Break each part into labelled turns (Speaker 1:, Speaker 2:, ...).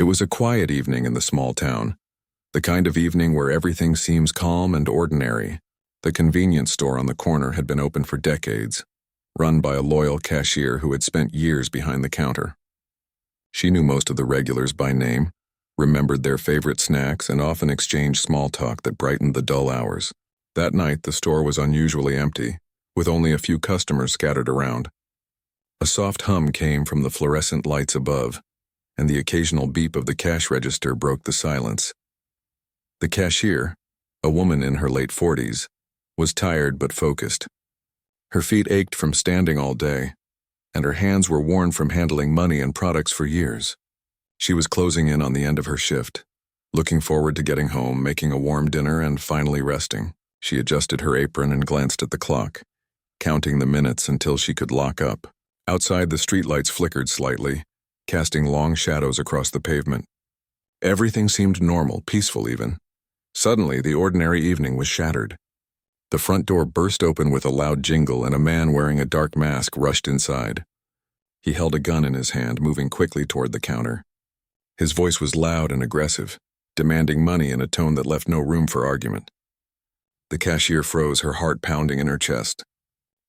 Speaker 1: It was a quiet evening in the small town, the kind of evening where everything seems calm and ordinary. The convenience store on the corner had been open for decades, run by a loyal cashier who had spent years behind the counter. She knew most of the regulars by name, remembered their favorite snacks, and often exchanged small talk that brightened the dull hours. That night, the store was unusually empty, with only a few customers scattered around. A soft hum came from the fluorescent lights above, and the occasional beep of the cash register broke the silence. The cashier, a woman in her late 40s, was tired but focused. Her feet ached from standing all day, and her hands were worn from handling money and products for years. She was closing in on the end of her shift, looking forward to getting home, making a warm dinner, and finally resting. She adjusted her apron and glanced at the clock, counting the minutes until she could lock up. Outside, the streetlights flickered slightly, casting long shadows across the pavement. Everything seemed normal, peaceful even. Suddenly, the ordinary evening was shattered. The front door burst open with a loud jingle, and a man wearing a dark mask rushed inside. He held a gun in his hand, moving quickly toward the counter. His voice was loud and aggressive, demanding money in a tone that left no room for argument. The cashier froze, her heart pounding in her chest.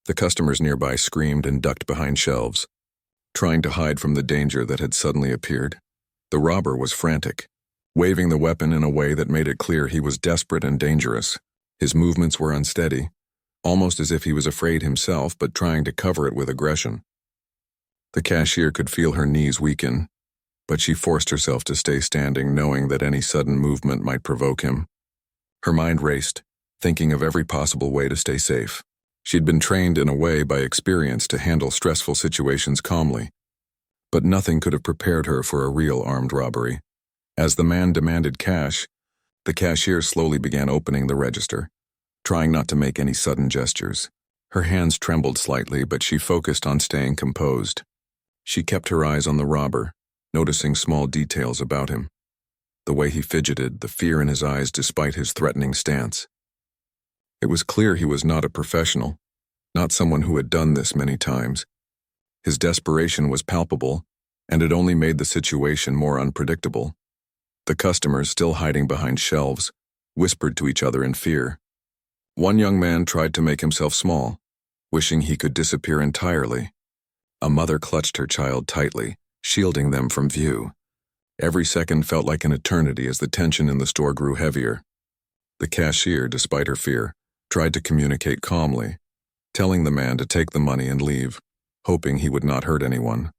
Speaker 1: The customers nearby screamed and ducked behind shelves, trying to hide from the danger that had suddenly appeared. The robber was frantic, waving the weapon in a way that made it clear he was desperate and dangerous. His movements were unsteady, almost as if he was afraid himself but trying to cover it with aggression. The cashier could feel her knees weaken, but she forced herself to stay standing, knowing that any sudden movement might provoke him. Her mind raced, thinking of every possible way to stay safe. She'd been trained in a way by experience to handle stressful situations calmly, but nothing could have prepared her for a real armed robbery. As the man demanded cash, the cashier slowly began opening the register, trying not to make any sudden gestures. Her hands trembled slightly, but she focused on staying composed. She kept her eyes on the robber, noticing small details about him. The way he fidgeted, the fear in his eyes despite his threatening stance. It was clear he was not a professional, not someone who had done this many times. His desperation was palpable, and it only made the situation more unpredictable. The customers, still hiding behind shelves, whispered to each other in fear. One young man tried to make himself small, wishing he could disappear entirely. A mother clutched her child tightly, shielding them from view. Every second felt like an eternity as the tension in the store grew heavier. The cashier, despite her fear, tried to communicate calmly, telling the man to take the money and leave, hoping he would not hurt anyone.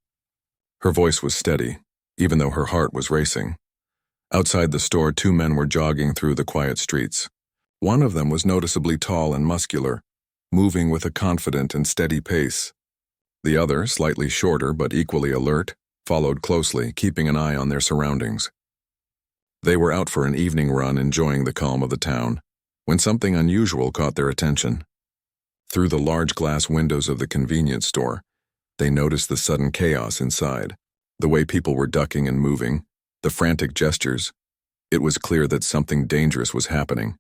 Speaker 1: Her voice was steady, even though her heart was racing. Outside the store, two men were jogging through the quiet streets. One of them was noticeably tall and muscular, moving with a confident and steady pace. The other, slightly shorter but equally alert, followed closely, keeping an eye on their surroundings. They were out for an evening run, enjoying the calm of the town, when something unusual caught their attention. Through the large glass windows of the convenience store, they noticed the sudden chaos inside, the way people were ducking and moving, the frantic gestures. It was clear that something dangerous was happening.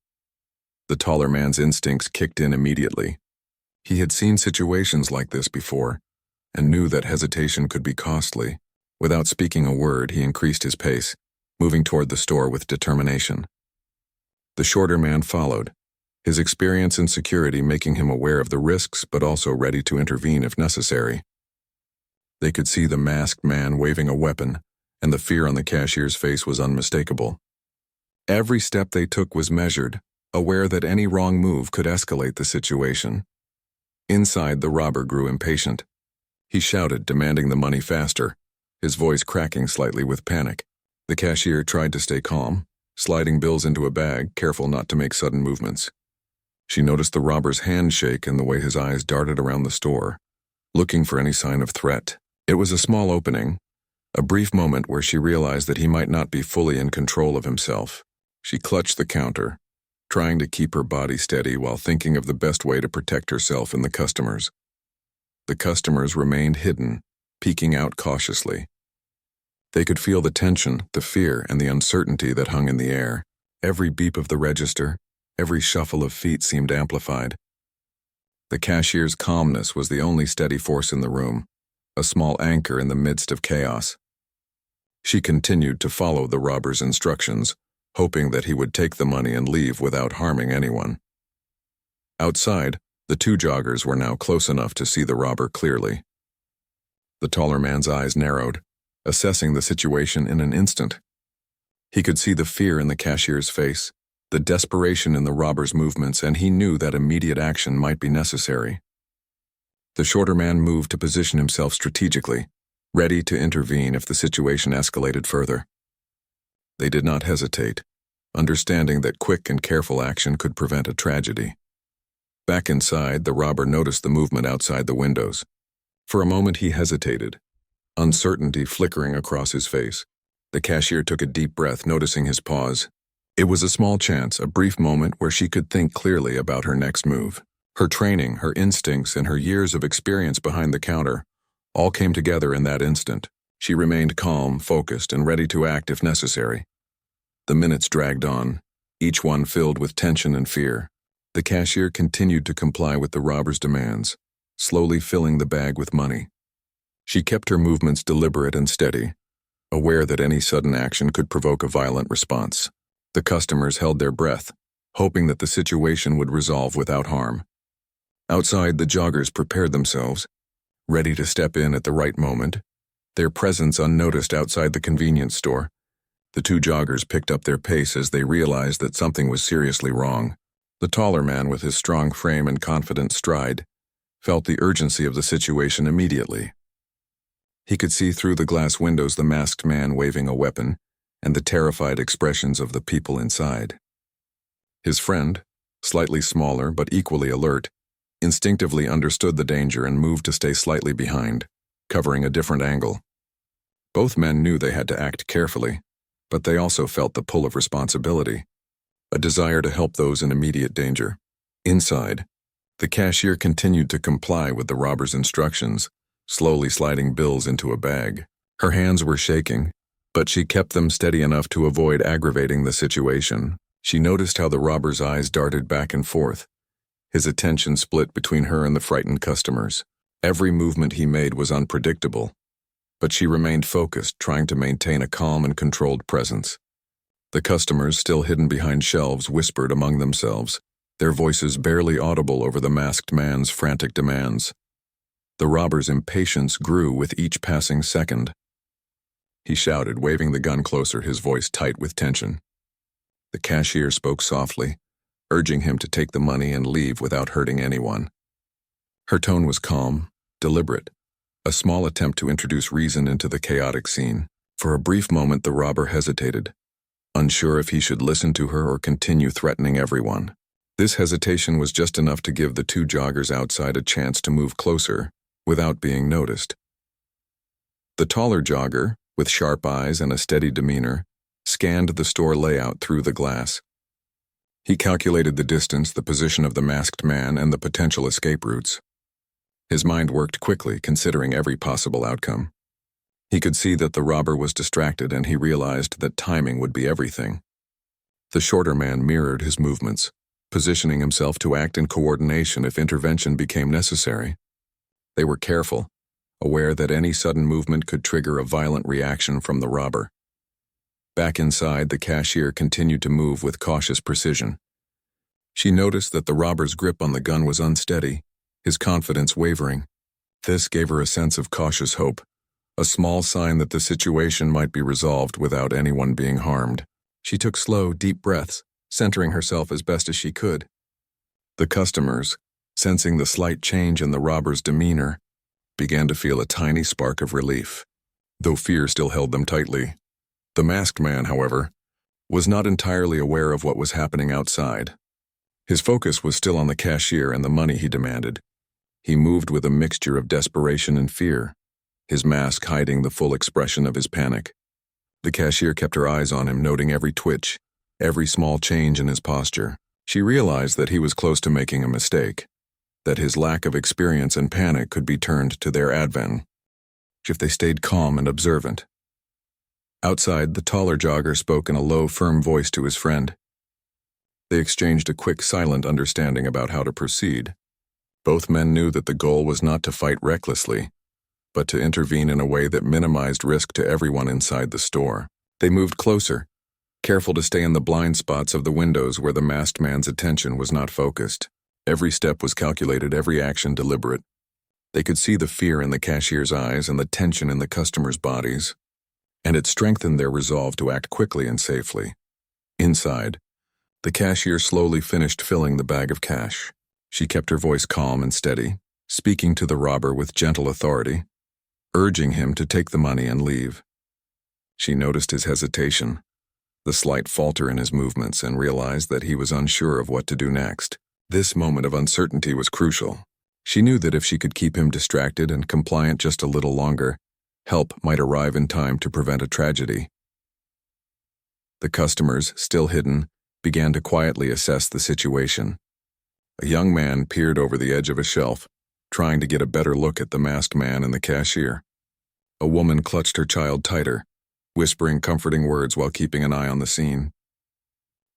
Speaker 1: The taller man's instincts kicked in immediately. He had seen situations like this before, and knew that hesitation could be costly. Without speaking a word, he increased his pace, moving toward the store with determination. The shorter man followed, his experience and security making him aware of the risks but also ready to intervene if necessary. They could see the masked man waving a weapon, and the fear on the cashier's face was unmistakable. Every step they took was measured, aware that any wrong move could escalate the situation. Inside, the robber grew impatient. He shouted, demanding the money faster, his voice cracking slightly with panic. The cashier tried to stay calm, sliding bills into a bag, careful not to make sudden movements. She noticed the robber's hand shake and the way his eyes darted around the store, looking for any sign of threat. It was a small opening, a brief moment where she realized that he might not be fully in control of himself. She clutched the counter, trying to keep her body steady while thinking of the best way to protect herself and the customers. The customers remained hidden, peeking out cautiously. They could feel the tension, the fear, and the uncertainty that hung in the air. Every beep of the register, every shuffle of feet seemed amplified. The cashier's calmness was the only steady force in the room, a small anchor in the midst of chaos. She continued to follow the robber's instructions, hoping that he would take the money and leave without harming anyone. Outside, the two joggers were now close enough to see the robber clearly. The taller man's eyes narrowed, assessing the situation in an instant. He could see the fear in the cashier's face, the desperation in the robber's movements, and he knew that immediate action might be necessary. The shorter man moved to position himself strategically, ready to intervene if the situation escalated further. They did not hesitate, understanding that quick and careful action could prevent a tragedy. Back inside, the robber noticed the movement outside the windows. For a moment he hesitated, uncertainty flickering across his face. The cashier took a deep breath, noticing his pause. It was a small chance, a brief moment where she could think clearly about her next move. Her training, her instincts, and her years of experience behind the counter all came together in that instant. She remained calm, focused, and ready to act if necessary. The minutes dragged on, each one filled with tension and fear. The cashier continued to comply with the robber's demands, slowly filling the bag with money. She kept her movements deliberate and steady, aware that any sudden action could provoke a violent response. The customers held their breath, hoping that the situation would resolve without harm. Outside, the joggers prepared themselves, ready to step in at the right moment, their presence unnoticed outside the convenience store. The two joggers picked up their pace as they realized that something was seriously wrong. The taller man, with his strong frame and confident stride, felt the urgency of the situation immediately. He could see through the glass windows the masked man waving a weapon and the terrified expressions of the people inside. His friend, slightly smaller but equally alert, instinctively understood the danger and moved to stay slightly behind, covering a different angle. Both men knew they had to act carefully, but they also felt the pull of responsibility, a desire to help those in immediate danger. Inside, the cashier continued to comply with the robber's instructions, slowly sliding bills into a bag. Her hands were shaking, but she kept them steady enough to avoid aggravating the situation. She noticed how the robber's eyes darted back and forth, his attention split between her and the frightened customers. Every movement he made was unpredictable, but she remained focused, trying to maintain a calm and controlled presence. The customers, still hidden behind shelves, whispered among themselves, their voices barely audible over the masked man's frantic demands. The robber's impatience grew with each passing second. He shouted, waving the gun closer, his voice tight with tension. The cashier spoke softly, urging him to take the money and leave without hurting anyone. Her tone was calm, deliberate, a small attempt to introduce reason into the chaotic scene. For a brief moment, the robber hesitated, unsure if he should listen to her or continue threatening everyone. This hesitation was just enough to give the two joggers outside a chance to move closer without being noticed. The taller jogger, with sharp eyes and a steady demeanor, scanned the store layout through the glass. He calculated the distance, the position of the masked man, and the potential escape routes. His mind worked quickly, considering every possible outcome. He could see that the robber was distracted, and he realized that timing would be everything. The shorter man mirrored his movements, positioning himself to act in coordination if intervention became necessary. They were careful, aware that any sudden movement could trigger a violent reaction from the robber. Back inside, the cashier continued to move with cautious precision. She noticed that the robber's grip on the gun was unsteady, his confidence wavering. This gave her a sense of cautious hope, a small sign that the situation might be resolved without anyone being harmed. She took slow, deep breaths, centering herself as best as she could. The customers, sensing the slight change in the robber's demeanor, began to feel a tiny spark of relief, though fear still held them tightly. The masked man, however, was not entirely aware of what was happening outside. His focus was still on the cashier and the money he demanded. He moved with a mixture of desperation and fear, his mask hiding the full expression of his panic. The cashier kept her eyes on him, noting every twitch, every small change in his posture. She realized that he was close to making a mistake, that his lack of experience and panic could be turned to their advantage if they stayed calm and observant. Outside, the taller jogger spoke in a low, firm voice to his friend. They exchanged a quick, silent understanding about how to proceed. Both men knew that the goal was not to fight recklessly, but to intervene in a way that minimized risk to everyone inside the store. They moved closer, careful to stay in the blind spots of the windows where the masked man's attention was not focused. Every step was calculated, every action deliberate. They could see the fear in the cashier's eyes and the tension in the customers' bodies, and it strengthened their resolve to act quickly and safely. Inside, the cashier slowly finished filling the bag of cash. She kept her voice calm and steady, speaking to the robber with gentle authority, urging him to take the money and leave. She noticed his hesitation, the slight falter in his movements, and realized that he was unsure of what to do next. This moment of uncertainty was crucial. She knew that if she could keep him distracted and compliant just a little longer, help might arrive in time to prevent a tragedy. The customers, still hidden, began to quietly assess the situation. A young man peered over the edge of a shelf, trying to get a better look at the masked man and the cashier. A woman clutched her child tighter, whispering comforting words while keeping an eye on the scene.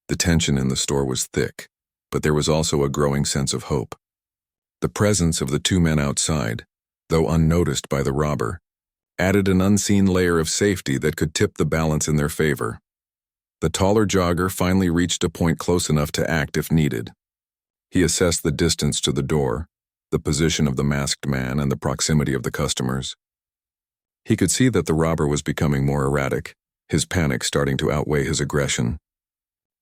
Speaker 1: The tension in the store was thick, but there was also a growing sense of hope. The presence of the two men outside, though unnoticed by the robber, added an unseen layer of safety that could tip the balance in their favor. The taller jogger finally reached a point close enough to act if needed. He assessed the distance to the door, the position of the masked man, and the proximity of the customers. He could see that the robber was becoming more erratic, his panic starting to outweigh his aggression.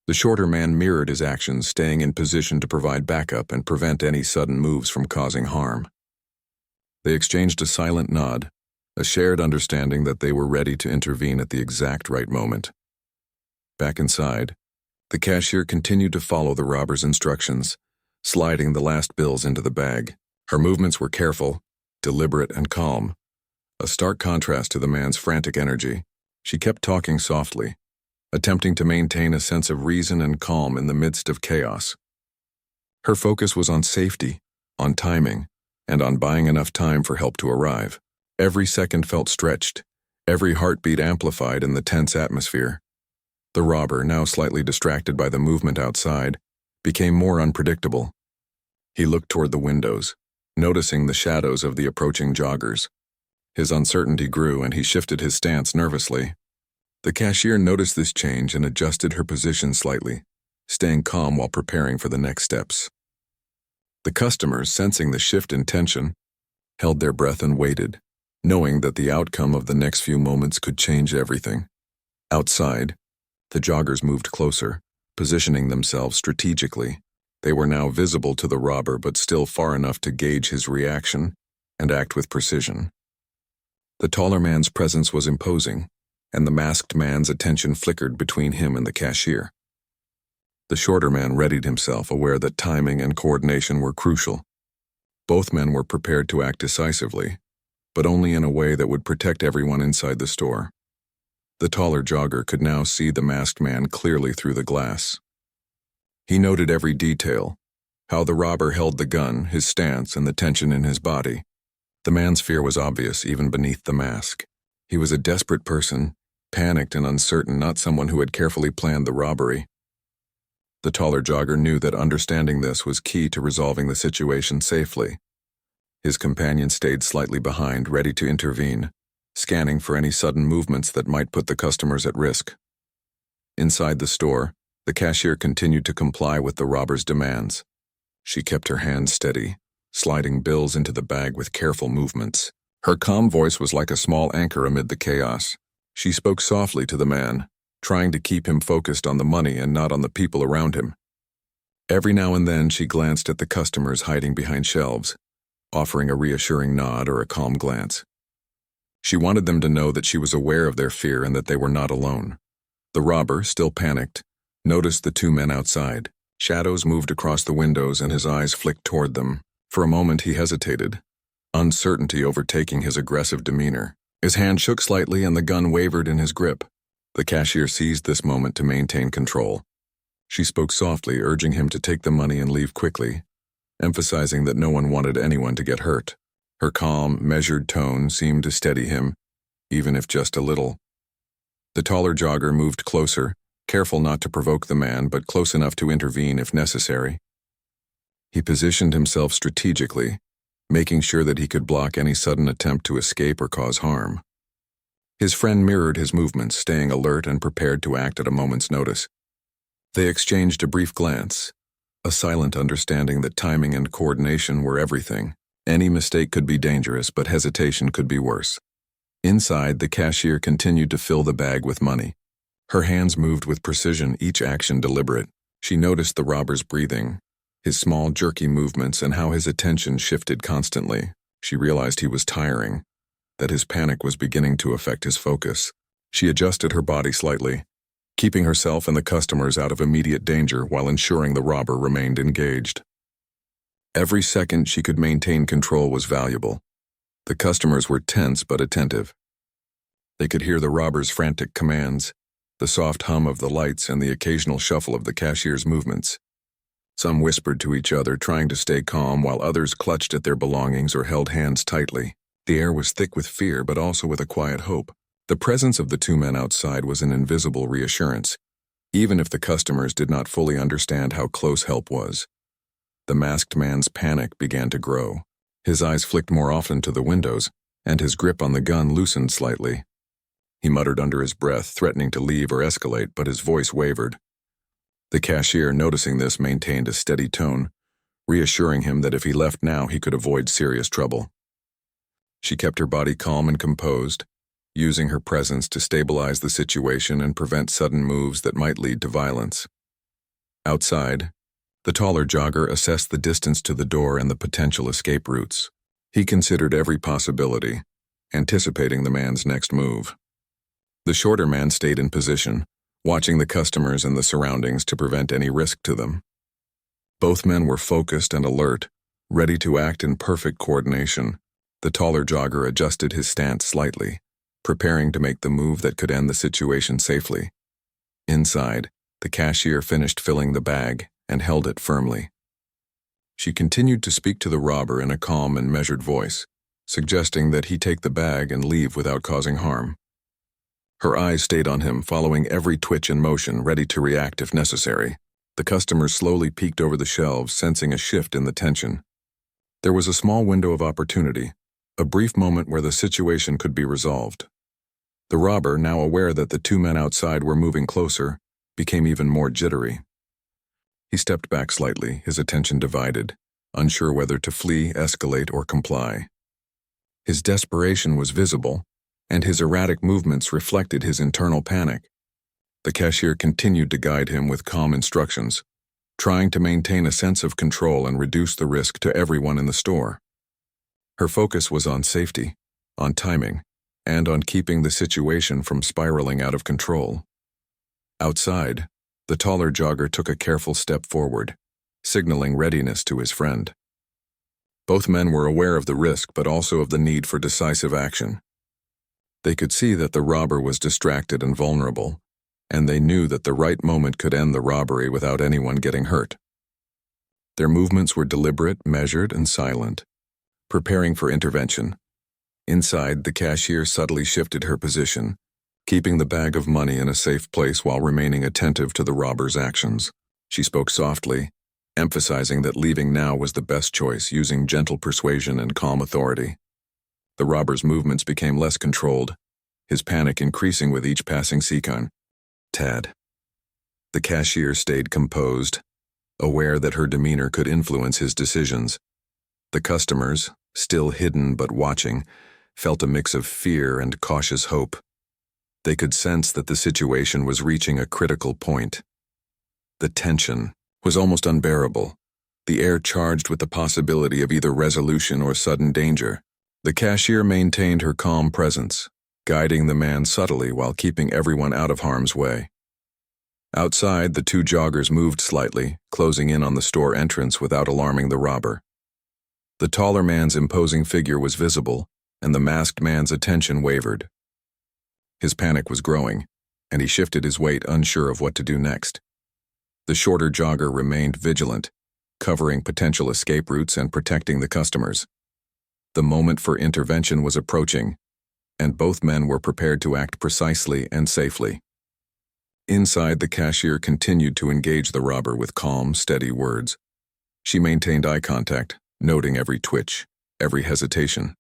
Speaker 1: The shorter man mirrored his actions, staying in position to provide backup and prevent any sudden moves from causing harm. They exchanged a silent nod, a shared understanding that they were ready to intervene at the exact right moment. Back inside, the cashier continued to follow the robber's instructions, sliding the last bills into the bag. Her movements were careful, deliberate, and calm, a stark contrast to the man's frantic energy. She kept talking softly, attempting to maintain a sense of reason and calm in the midst of chaos. Her focus was on safety, on timing, and on buying enough time for help to arrive. Every second felt stretched, every heartbeat amplified in the tense atmosphere. The robber, now slightly distracted by the movement outside, became more unpredictable. He looked toward the windows, noticing the shadows of the approaching joggers. His uncertainty grew, and he shifted his stance nervously. The cashier noticed this change and adjusted her position slightly, staying calm while preparing for the next steps. The customers, sensing the shift in tension, held their breath and waited, knowing that the outcome of the next few moments could change everything. Outside, the joggers moved closer, positioning themselves strategically. They were now visible to the robber, but still far enough to gauge his reaction and act with precision. The taller man's presence was imposing, and the masked man's attention flickered between him and the cashier. The shorter man readied himself, aware that timing and coordination were crucial. Both men were prepared to act decisively, but only in a way that would protect everyone inside the store. The taller jogger could now see the masked man clearly through the glass. He noted every detail, how the robber held the gun, his stance, and the tension in his body. The man's fear was obvious, even beneath the mask. He was a desperate person, panicked and uncertain, not someone who had carefully planned the robbery. The taller jogger knew that understanding this was key to resolving the situation safely. His companion stayed slightly behind, ready to intervene, scanning for any sudden movements that might put the customers at risk. Inside the store, the cashier continued to comply with the robber's demands. She kept her hands steady, sliding bills into the bag with careful movements. Her calm voice was like a small anchor amid the chaos. She spoke softly to the man, trying to keep him focused on the money and not on the people around him. Every now and then she glanced at the customers hiding behind shelves, offering a reassuring nod or a calm glance. She wanted them to know that she was aware of their fear and that they were not alone. The robber, still panicked, noticed the two men outside. Shadows moved across the windows and his eyes flicked toward them. For a moment he hesitated, uncertainty overtaking his aggressive demeanor. His hand shook slightly and the gun wavered in his grip. The cashier seized this moment to maintain control. She spoke softly, urging him to take the money and leave quickly, emphasizing that no one wanted anyone to get hurt. Her calm, measured tone seemed to steady him, even if just a little. The taller jogger moved closer, careful not to provoke the man, but close enough to intervene if necessary. He positioned himself strategically, making sure that he could block any sudden attempt to escape or cause harm. His friend mirrored his movements, staying alert and prepared to act at a moment's notice. They exchanged a brief glance, a silent understanding that timing and coordination were everything. Any mistake could be dangerous, but hesitation could be worse. Inside, the cashier continued to fill the bag with money. Her hands moved with precision, each action deliberate. She noticed the robber's breathing, his small, jerky movements, and how his attention shifted constantly. She realized he was tiring, that his panic was beginning to affect his focus. She adjusted her body slightly, keeping herself and the customers out of immediate danger while ensuring the robber remained engaged. Every second she could maintain control was valuable. The customers were tense but attentive. They could hear the robber's frantic commands, the soft hum of the lights, and the occasional shuffle of the cashier's movements. Some whispered to each other, trying to stay calm, while others clutched at their belongings or held hands tightly. The air was thick with fear, but also with a quiet hope. The presence of the two men outside was an invisible reassurance, even if the customers did not fully understand how close help was. The masked man's panic began to grow. His eyes flicked more often to the windows, and his grip on the gun loosened slightly. He muttered under his breath, threatening to leave or escalate, but his voice wavered. The cashier, noticing this, maintained a steady tone, reassuring him that if he left now, he could avoid serious trouble. She kept her body calm and composed, using her presence to stabilize the situation and prevent sudden moves that might lead to violence. Outside, the taller jogger assessed the distance to the door and the potential escape routes. He considered every possibility, anticipating the man's next move. The shorter man stayed in position, watching the customers and the surroundings to prevent any risk to them. Both men were focused and alert, ready to act in perfect coordination. The taller jogger adjusted his stance slightly, preparing to make the move that could end the situation safely. Inside, the cashier finished filling the bag and held it firmly. She continued to speak to the robber in a calm and measured voice, suggesting that he take the bag and leave without causing harm. Her eyes stayed on him, following every twitch and motion, ready to react if necessary. The customers slowly peeked over the shelves, sensing a shift in the tension. There was a small window of opportunity, a brief moment where the situation could be resolved. The robber, now aware that the two men outside were moving closer, became even more jittery. He stepped back slightly, his attention divided, unsure whether to flee, escalate, or comply. His desperation was visible, and his erratic movements reflected his internal panic. The cashier continued to guide him with calm instructions, trying to maintain a sense of control and reduce the risk to everyone in the store. Her focus was on safety, on timing, and on keeping the situation from spiraling out of control. Outside, the taller jogger took a careful step forward, signaling readiness to his friend. Both men were aware of the risk, but also of the need for decisive action. They could see that the robber was distracted and vulnerable, and they knew that the right moment could end the robbery without anyone getting hurt. Their movements were deliberate, measured, and silent, preparing for intervention. Inside, the cashier subtly shifted her position, keeping the bag of money in a safe place while remaining attentive to the robber's actions. She spoke softly, emphasizing that leaving now was the best choice, using gentle persuasion and calm authority. The robber's movements became less controlled, his panic increasing with each passing second. Tad. The cashier stayed composed, aware that her demeanor could influence his decisions. The customers, still hidden but watching, felt a mix of fear and cautious hope. They could sense that the situation was reaching a critical point. The tension was almost unbearable, the air charged with the possibility of either resolution or sudden danger. The cashier maintained her calm presence, guiding the man subtly while keeping everyone out of harm's way. Outside, the two joggers moved slightly, closing in on the store entrance without alarming the robber. The taller man's imposing figure was visible, and the masked man's attention wavered. His panic was growing, and he shifted his weight, unsure of what to do next. The shorter jogger remained vigilant, covering potential escape routes and protecting the customers. The moment for intervention was approaching, and both men were prepared to act precisely and safely. Inside, the cashier continued to engage the robber with calm, steady words. She maintained eye contact, noting every twitch, every hesitation.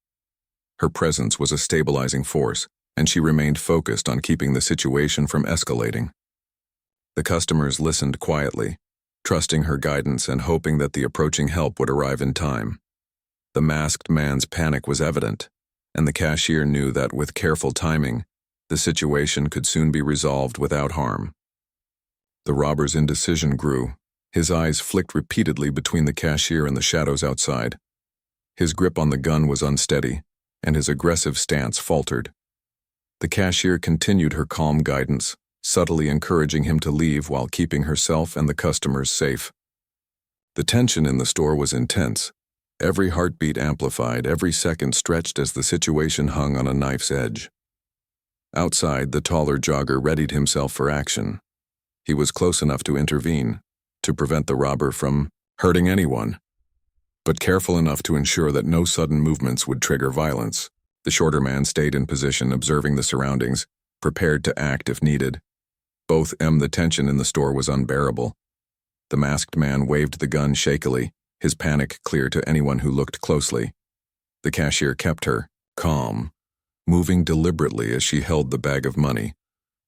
Speaker 1: Her presence was a stabilizing force, and she remained focused on keeping the situation from escalating. The customers listened quietly, trusting her guidance and hoping that the approaching help would arrive in time. The masked man's panic was evident, and the cashier knew that with careful timing, the situation could soon be resolved without harm. The robber's indecision grew. His eyes flicked repeatedly between the cashier and the shadows outside. His grip on the gun was unsteady, and his aggressive stance faltered. The cashier continued her calm guidance, subtly encouraging him to leave while keeping herself and the customers safe. The tension in the store was intense. Every heartbeat amplified, every second stretched as the situation hung on a knife's edge. Outside, the taller jogger readied himself for action. He was close enough to intervene, to prevent the robber from hurting anyone, but careful enough to ensure that no sudden movements would trigger violence. The shorter man stayed in position, observing the surroundings, prepared to act if needed. The tension in the store was unbearable. The masked man waved the gun shakily, his panic clear to anyone who looked closely. The cashier kept her calm, moving deliberately as she held the bag of money,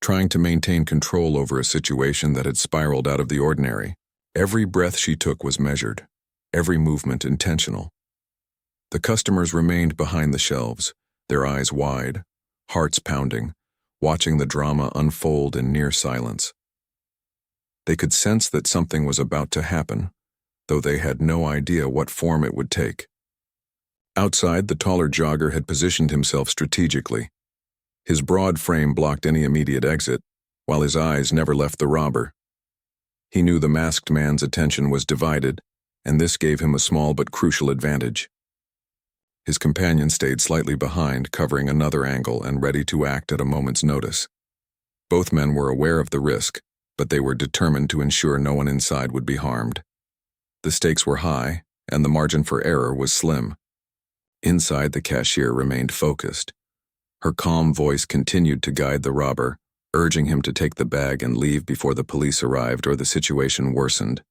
Speaker 1: trying to maintain control over a situation that had spiraled out of the ordinary. Every breath she took was measured, every movement intentional. The customers remained behind the shelves, their eyes wide, hearts pounding, watching the drama unfold in near silence. They could sense that something was about to happen, though they had no idea what form it would take. Outside, the taller jogger had positioned himself strategically. His broad frame blocked any immediate exit, while his eyes never left the robber. He knew the masked man's attention was divided, and this gave him a small but crucial advantage. His companion stayed slightly behind, covering another angle and ready to act at a moment's notice. Both men were aware of the risk, but they were determined to ensure no one inside would be harmed. The stakes were high, and the margin for error was slim. Inside, the cashier remained focused. Her calm voice continued to guide the robber, urging him to take the bag and leave before the police arrived or the situation worsened.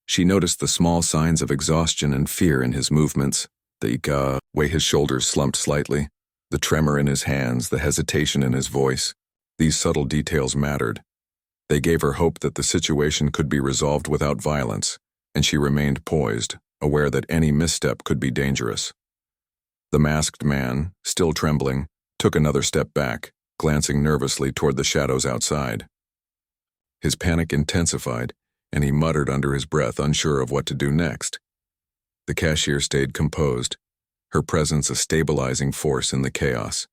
Speaker 1: She noticed the small signs of exhaustion and fear in his movements, the way his shoulders slumped slightly, the tremor in his hands, the hesitation in his voice. These subtle details mattered. They gave her hope that the situation could be resolved without violence, and she remained poised, aware that any misstep could be dangerous. The masked man, still trembling, took another step back, glancing nervously toward the shadows outside. His panic intensified, and he muttered under his breath, unsure of what to do next. The cashier stayed composed, her presence a stabilizing force in the chaos.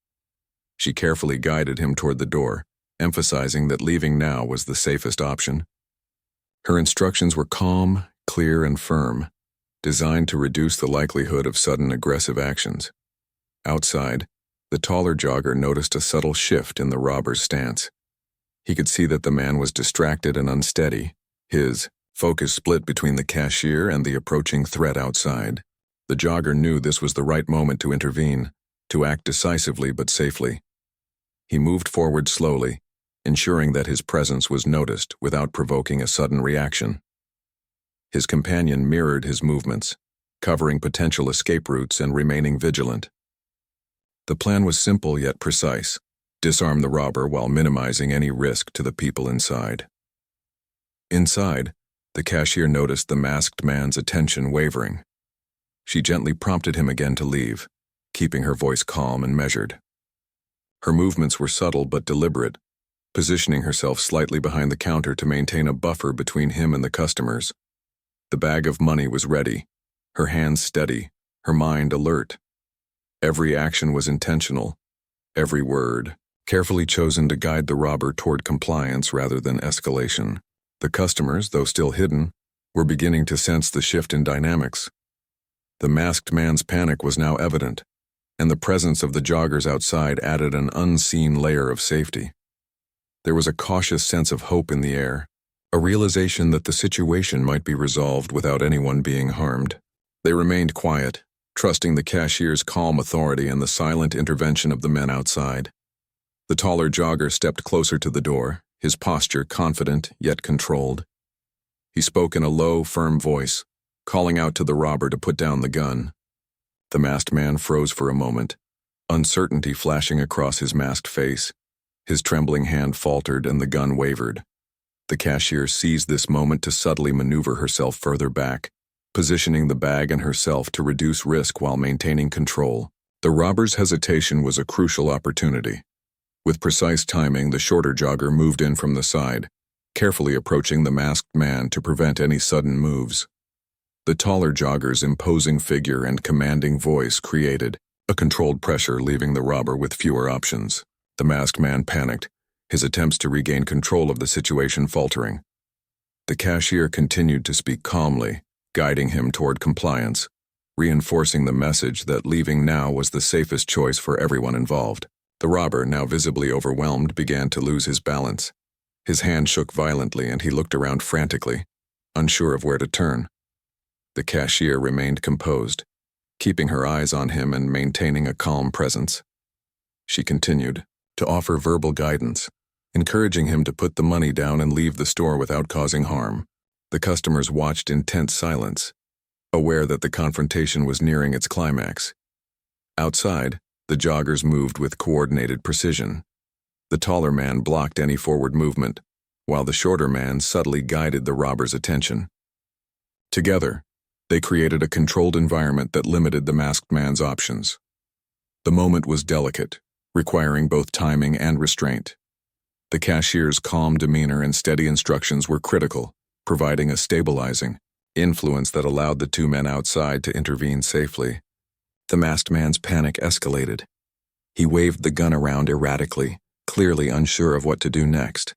Speaker 1: She carefully guided him toward the door, emphasizing that leaving now was the safest option. Her instructions were calm, clear, and firm, designed to reduce the likelihood of sudden aggressive actions. Outside, the taller jogger noticed a subtle shift in the robber's stance. He could see that the man was distracted and unsteady, his focus split between the cashier and the approaching threat outside. The jogger knew this was the right moment to intervene, to act decisively but safely. He moved forward slowly, ensuring that his presence was noticed without provoking a sudden reaction. His companion mirrored his movements, covering potential escape routes and remaining vigilant. The plan was simple yet precise: disarm the robber while minimizing any risk to the people inside. Inside, the cashier noticed the masked man's attention wavering. She gently prompted him again to leave, keeping her voice calm and measured. Her movements were subtle but deliberate, positioning herself slightly behind the counter to maintain a buffer between him and the customers. The bag of money was ready, her hands steady, her mind alert. Every action was intentional, every word carefully chosen to guide the robber toward compliance rather than escalation. The customers, though still hidden, were beginning to sense the shift in dynamics. The masked man's panic was now evident, and the presence of the joggers outside added an unseen layer of safety. There was a cautious sense of hope in the air, a realization that the situation might be resolved without anyone being harmed. They remained quiet, trusting the cashier's calm authority and the silent intervention of the men outside. The taller jogger stepped closer to the door, his posture confident yet controlled. He spoke in a low, firm voice, calling out to the robber to put down the gun. The masked man froze for a moment, uncertainty flashing across his masked face. His trembling hand faltered and the gun wavered. The cashier seized this moment to subtly maneuver herself further back, positioning the bag and herself to reduce risk while maintaining control. The robber's hesitation was a crucial opportunity. With precise timing, the shorter jogger moved in from the side, carefully approaching the masked man to prevent any sudden moves. The taller jogger's imposing figure and commanding voice created a controlled pressure, leaving the robber with fewer options. The masked man panicked, his attempts to regain control of the situation faltering. The cashier continued to speak calmly, guiding him toward compliance, reinforcing the message that leaving now was the safest choice for everyone involved. The robber, now visibly overwhelmed, began to lose his balance. His hand shook violently and he looked around frantically, unsure of where to turn. The cashier remained composed, keeping her eyes on him and maintaining a calm presence. She continued to offer verbal guidance, encouraging him to put the money down and leave the store without causing harm. The customers watched in tense silence, aware that the confrontation was nearing its climax. Outside, the joggers moved with coordinated precision. The taller man blocked any forward movement, while the shorter man subtly guided the robber's attention. Together, they created a controlled environment that limited the masked man's options. The moment was delicate, requiring both timing and restraint. The cashier's calm demeanor and steady instructions were critical, providing a stabilizing influence that allowed the two men outside to intervene safely. The masked man's panic escalated. He waved the gun around erratically, clearly unsure of what to do next.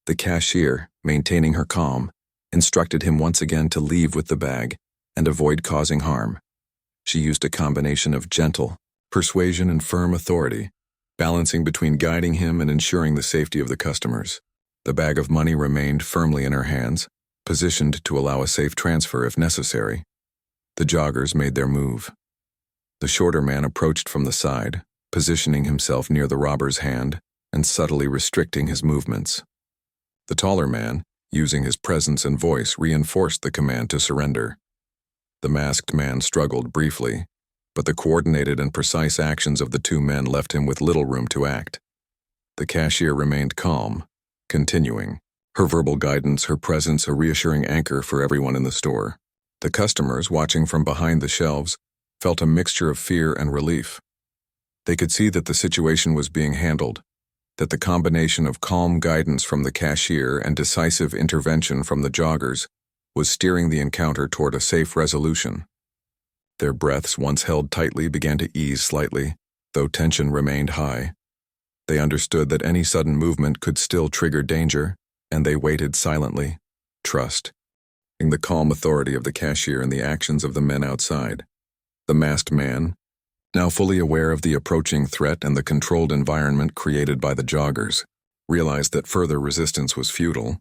Speaker 1: The cashier, maintaining her calm, instructed him once again to leave with the bag and avoid causing harm. She used a combination of gentle persuasion and firm authority, balancing between guiding him and ensuring the safety of the customers. The bag of money remained firmly in her hands, positioned to allow a safe transfer if necessary. The joggers made their move. The shorter man approached from the side, positioning himself near the robber's hand and subtly restricting his movements. The taller man, using his presence and voice, reinforced the command to surrender. The masked man struggled briefly, but the coordinated and precise actions of the two men left him with little room to act. The cashier remained calm, continuing, her verbal guidance, her presence a reassuring anchor for everyone in the store. The customers, watching from behind the shelves, felt a mixture of fear and relief. They could see that the situation was being handled, that the combination of calm guidance from the cashier and decisive intervention from the joggers was steering the encounter toward a safe resolution. Their breaths, once held tightly, began to ease slightly, though tension remained high. They understood that any sudden movement could still trigger danger, and they waited silently, trusting the calm authority of the cashier and the actions of the men outside. The masked man, now fully aware of the approaching threat and the controlled environment created by the joggers, realized that further resistance was futile.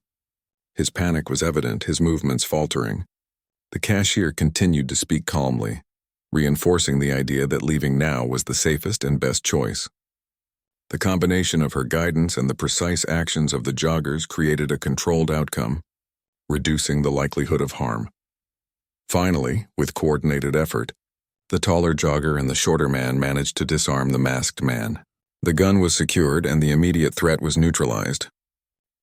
Speaker 1: His panic was evident, his movements faltering. The cashier continued to speak calmly, reinforcing the idea that leaving now was the safest and best choice. The combination of her guidance and the precise actions of the joggers created a controlled outcome, reducing the likelihood of harm. Finally, with coordinated effort, the taller jogger and the shorter man managed to disarm the masked man. The gun was secured and the immediate threat was neutralized.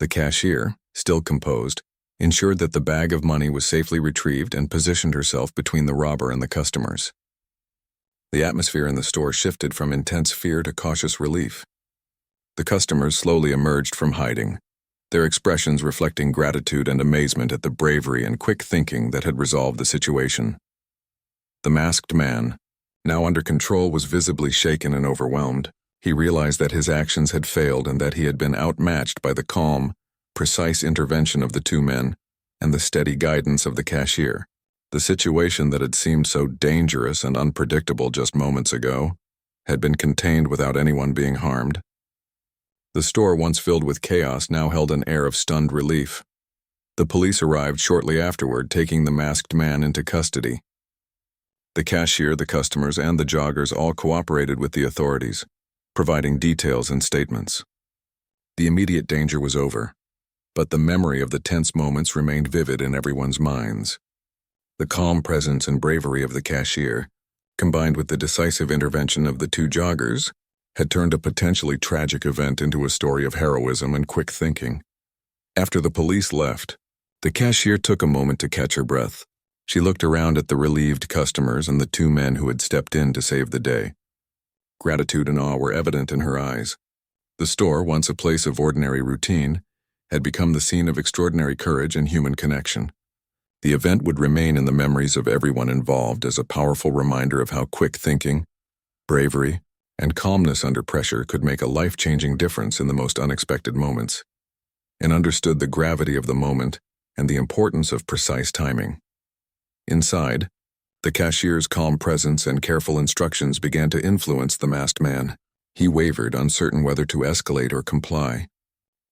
Speaker 1: The cashier, still composed, ensured that the bag of money was safely retrieved and positioned herself between the robber and the customers. The atmosphere in the store shifted from intense fear to cautious relief. The customers slowly emerged from hiding, their expressions reflecting gratitude and amazement at the bravery and quick thinking that had resolved the situation. The masked man, now under control, was visibly shaken and overwhelmed. He realized that his actions had failed and that he had been outmatched by the calm, precise intervention of the two men and the steady guidance of the cashier. The situation that had seemed so dangerous and unpredictable just moments ago had been contained without anyone being harmed. The store, once filled with chaos, now held an air of stunned relief. The police arrived shortly afterward, taking the masked man into custody. The cashier, the customers, and the joggers all cooperated with the authorities, providing details and statements. The immediate danger was over, but the memory of the tense moments remained vivid in everyone's minds. The calm presence and bravery of the cashier, combined with the decisive intervention of the two joggers, had turned a potentially tragic event into a story of heroism and quick thinking. After the police left, the cashier took a moment to catch her breath. She looked around at the relieved customers and the two men who had stepped in to save the day. Gratitude and awe were evident in her eyes. The store, once a place of ordinary routine, had become the scene of extraordinary courage and human connection. The event would remain in the memories of everyone involved as a powerful reminder of how quick thinking, bravery, and calmness under pressure could make a life-changing difference in the most unexpected moments, and understood the gravity of the moment and the importance of precise timing. Inside, the cashier's calm presence and careful instructions began to influence the masked man. He wavered, uncertain whether to escalate or comply.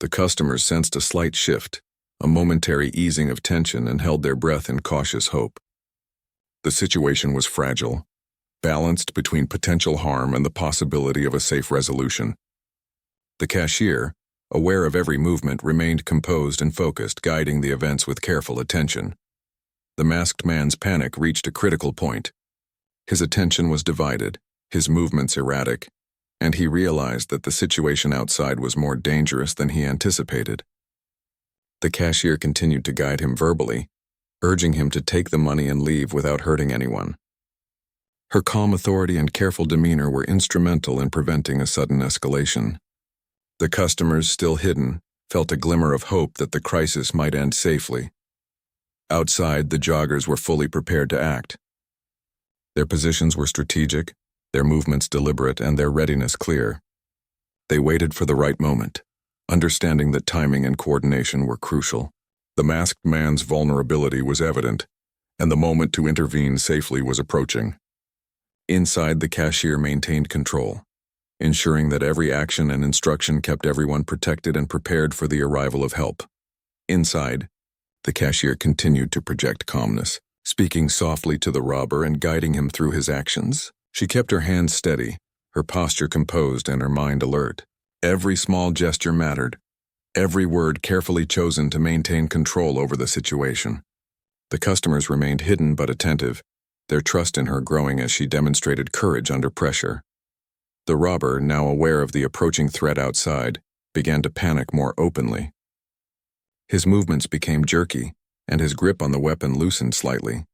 Speaker 1: The customers sensed a slight shift, a momentary easing of tension, and held their breath in cautious hope. The situation was fragile, balanced between potential harm and the possibility of a safe resolution. The cashier, aware of every movement, remained composed and focused, guiding the events with careful attention. The masked man's panic reached a critical point. His attention was divided, his movements erratic, and he realized that the situation outside was more dangerous than he anticipated. The cashier continued to guide him verbally, urging him to take the money and leave without hurting anyone. Her calm authority and careful demeanor were instrumental in preventing a sudden escalation. The customers, still hidden, felt a glimmer of hope that the crisis might end safely. Outside, the joggers were fully prepared to act. Their positions were strategic, their movements deliberate, and their readiness clear. They waited for the right moment, understanding that timing and coordination were crucial. The masked man's vulnerability was evident, and the moment to intervene safely was approaching. Inside, the cashier maintained control, ensuring that every action and instruction kept everyone protected and prepared for the arrival of help. Inside, the cashier continued to project calmness, speaking softly to the robber and guiding him through his actions. She kept her hands steady, her posture composed, and her mind alert. Every small gesture mattered, every word carefully chosen to maintain control over the situation. The customers remained hidden but attentive, their trust in her growing as she demonstrated courage under pressure. The robber, now aware of the approaching threat outside, began to panic more openly. His movements became jerky, and his grip on the weapon loosened slightly.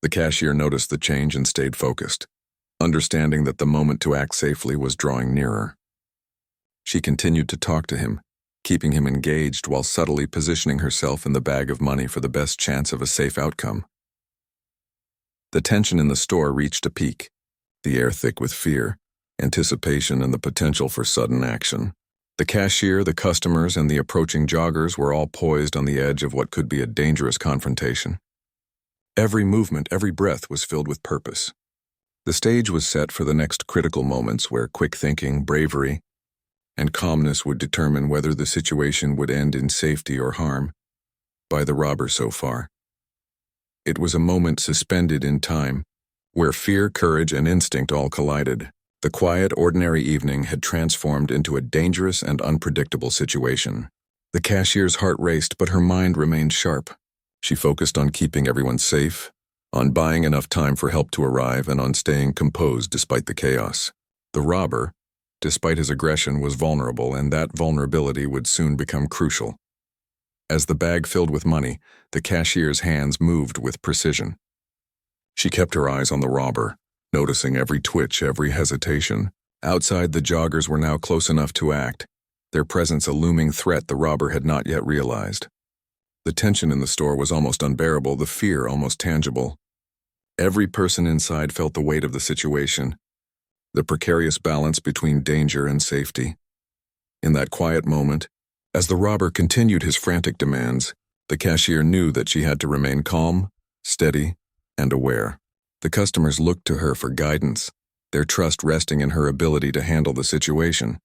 Speaker 1: The cashier noticed the change and stayed focused, understanding that the moment to act safely was drawing nearer. She continued to talk to him, keeping him engaged while subtly positioning herself in the bag of money for the best chance of a safe outcome. The tension in the store reached a peak, the air thick with fear, anticipation, and the potential for sudden action. The cashier, the customers, and the approaching joggers were all poised on the edge of what could be a dangerous confrontation. Every movement, every breath was filled with purpose. The stage was set for the next critical moments where quick thinking, bravery, and calmness would determine whether the situation would end in safety or harm by the robber so far. It was a moment suspended in time, where fear, courage, and instinct all collided. The quiet, ordinary evening had transformed into a dangerous and unpredictable situation. The cashier's heart raced, but her mind remained sharp. She focused on keeping everyone safe, on buying enough time for help to arrive, and on staying composed despite the chaos. The robber, despite his aggression, was vulnerable, and that vulnerability would soon become crucial. As the bag filled with money, the cashier's hands moved with precision. She kept her eyes on the robber, noticing every twitch, every hesitation. Outside, the joggers were now close enough to act, their presence a looming threat the robber had not yet realized. The tension in the store was almost unbearable, the fear almost tangible. Every person inside felt the weight of the situation, the precarious balance between danger and safety. In that quiet moment, as the robber continued his frantic demands, the cashier knew that she had to remain calm, steady, and aware. The customers looked to her for guidance, their trust resting in her ability to handle the situation.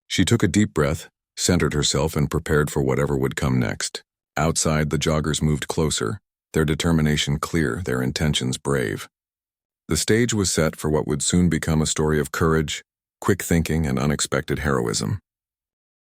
Speaker 1: She took a deep breath, centered herself, and prepared for whatever would come next. Outside, the joggers moved closer, their determination clear, their intentions brave. The stage was set for what would soon become a story of courage, quick thinking, and unexpected heroism.